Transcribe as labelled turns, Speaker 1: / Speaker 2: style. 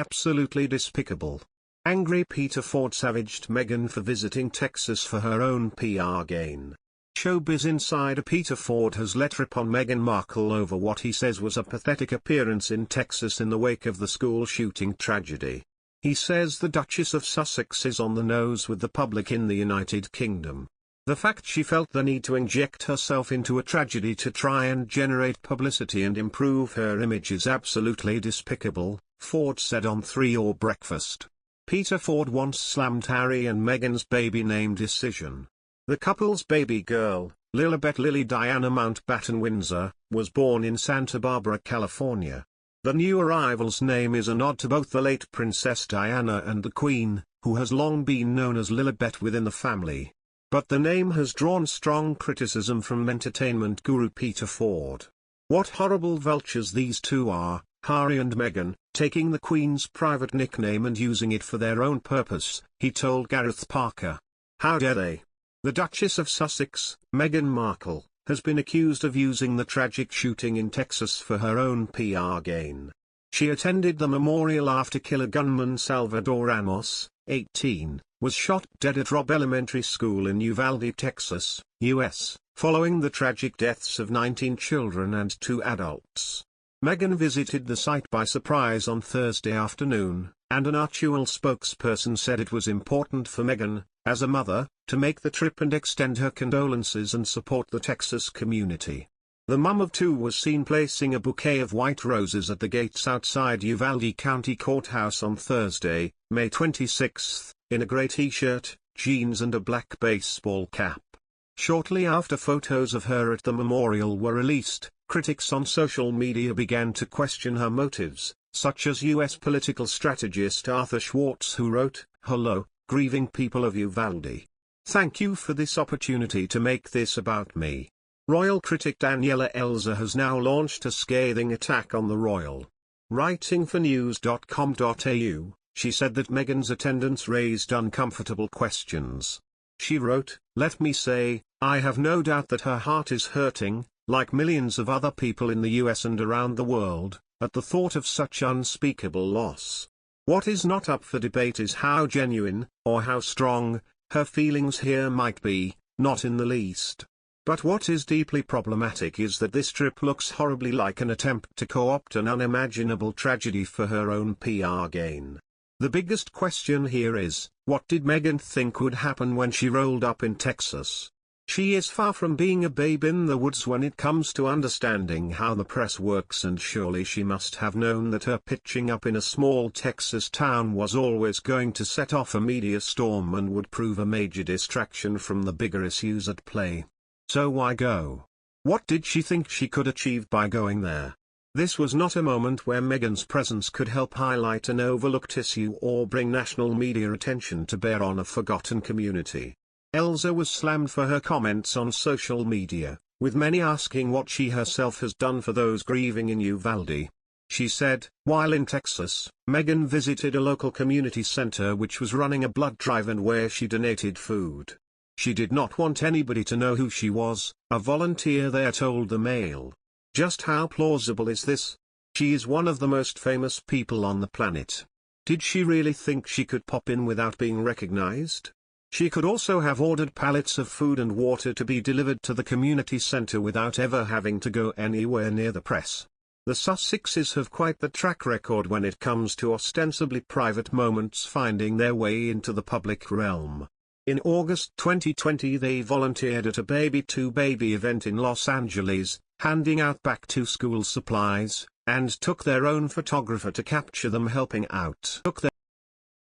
Speaker 1: absolutely despicable. Angry Peter Ford savaged Meghan for visiting Texas for her own PR gain. Showbiz insider Peter Ford has let rip on Meghan Markle over what he says was a pathetic appearance in Texas in the wake of the school shooting tragedy. He says the Duchess of Sussex is on the nose with the public in the United Kingdom. The fact she felt the need to inject herself into a tragedy to try and generate publicity and improve her image is absolutely despicable, Ford said on 3 or Breakfast. Peter Ford once slammed Harry and Meghan's baby name decision. The couple's baby girl, Lilibet Lily Diana Mountbatten Windsor, was born in Santa Barbara, California. The new arrival's name is a nod to both the late Princess Diana and the Queen, who has long been known as Lilibet within the family. But the name has drawn strong criticism from entertainment guru Peter Ford. What horrible vultures these two are, Harry and Meghan, taking the Queen's private nickname and using it for their own purpose, he told Gareth Parker. How dare they? The Duchess of Sussex, Meghan Markle, has been accused of using the tragic shooting in Texas for her own PR gain. She attended the memorial after killer gunman Salvador Ramos, 18, was shot dead at Robb Elementary School in Uvalde, Texas, U.S., following the tragic deaths of 19 children and 2 adults. Meghan visited the site by surprise on Thursday afternoon, and an Archie spokesperson said it was important for Meghan, as a mother, to make the trip and extend her condolences and support the Texas community. The mum of 2 was seen placing a bouquet of white roses at the gates outside Uvalde County Courthouse on Thursday, May 26, in a grey t-shirt, jeans and a black baseball cap. Shortly after photos of her at the memorial were released, critics on social media began to question her motives, such as U.S. political strategist Arthur Schwartz, who wrote, "Hello, grieving people of Uvalde. Thank you for this opportunity to make this about me." Royal critic Daniela Elzer has now launched a scathing attack on the royal. Writing for news.com.au, she said that Meghan's attendance raised uncomfortable questions. She wrote, "Let me say, I have no doubt that her heart is hurting, like millions of other people in the US and around the world, at the thought of such unspeakable loss. What is not up for debate is how genuine, or how strong, her feelings here might be, not in the least. But what is deeply problematic is that this trip looks horribly like an attempt to co-opt an unimaginable tragedy for her own PR gain. The biggest question here is, what did Meghan think would happen when she rolled up in Texas? She is far from being a babe in the woods when it comes to understanding how the press works, and surely she must have known that her pitching up in a small Texas town was always going to set off a media storm and would prove a major distraction from the bigger issues at play. So why go? What did she think she could achieve by going there? This was not a moment where Meghan's presence could help highlight an overlooked issue or bring national media attention to bear on a forgotten community. Elzer was slammed for her comments on social media, with many asking what she herself has done for those grieving in Uvalde. She said, while in Texas, Meghan visited a local community center which was running a blood drive and where she donated food. She did not want anybody to know who she was, a volunteer there told the Mail. Just how plausible is this? She is one of the most famous people on the planet. Did she really think she could pop in without being recognized? She could also have ordered pallets of food and water to be delivered to the community center without ever having to go anywhere near the press. The Sussexes have quite the track record when it comes to ostensibly private moments finding their way into the public realm. In August 2020 they volunteered at a baby-to-baby event in Los Angeles, handing out back-to-school supplies, and took their own photographer to capture them helping out.